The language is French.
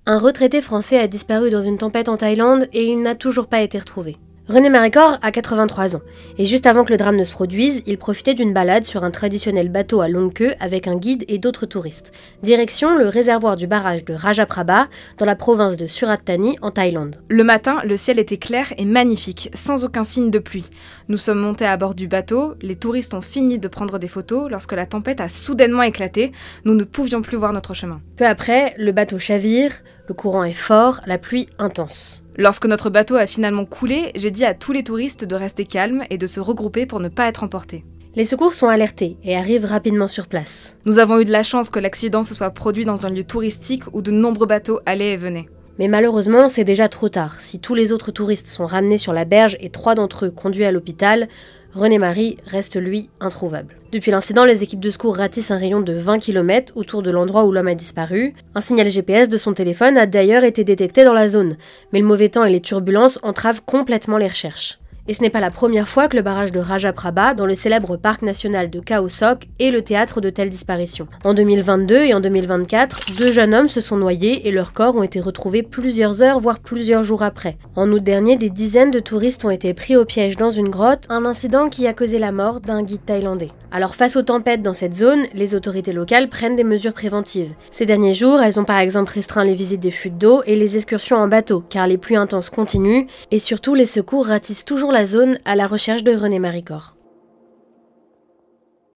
Un retraité français a disparu dans une tempête en Thaïlande et il n'a toujours pas été retrouvé. René Maricor a 83 ans, et juste avant que le drame ne se produise, il profitait d'une balade sur un traditionnel bateau à longue queue avec un guide et d'autres touristes. Direction le réservoir du barrage de Rajaprabha, dans la province de Surat Thani, en Thaïlande. Le matin, le ciel était clair et magnifique, sans aucun signe de pluie. Nous sommes montés à bord du bateau, les touristes ont fini de prendre des photos lorsque la tempête a soudainement éclaté, nous ne pouvions plus voir notre chemin. Peu après, le bateau chavire, le courant est fort, la pluie intense. Lorsque notre bateau a finalement coulé, j'ai dit à tous les touristes de rester calmes et de se regrouper pour ne pas être emportés. Les secours sont alertés et arrivent rapidement sur place. Nous avons eu de la chance que l'accident se soit produit dans un lieu touristique où de nombreux bateaux allaient et venaient. Mais malheureusement, c'est déjà trop tard. Si tous les autres touristes sont ramenés sur la berge et 3 d'entre eux conduits à l'hôpital, René Marie reste lui introuvable. Depuis l'incident, les équipes de secours ratissent un rayon de 20 km autour de l'endroit où l'homme a disparu. Un signal GPS de son téléphone a d'ailleurs été détecté dans la zone, mais le mauvais temps et les turbulences entravent complètement les recherches. Et ce n'est pas la première fois que le barrage de Rajaprabha, dans le célèbre parc national de Khao Sok, est le théâtre de telles disparitions. En 2022 et en 2024, 2 jeunes hommes se sont noyés et leurs corps ont été retrouvés plusieurs heures, voire plusieurs jours après. En août dernier, des dizaines de touristes ont été pris au piège dans une grotte, un incident qui a causé la mort d'un guide thaïlandais. Alors face aux tempêtes dans cette zone, les autorités locales prennent des mesures préventives. Ces derniers jours, elles ont par exemple restreint les visites des fuites d'eau et les excursions en bateau, car les pluies intenses continuent, et surtout les secours ratissent toujours la zone à la recherche de René Maricor.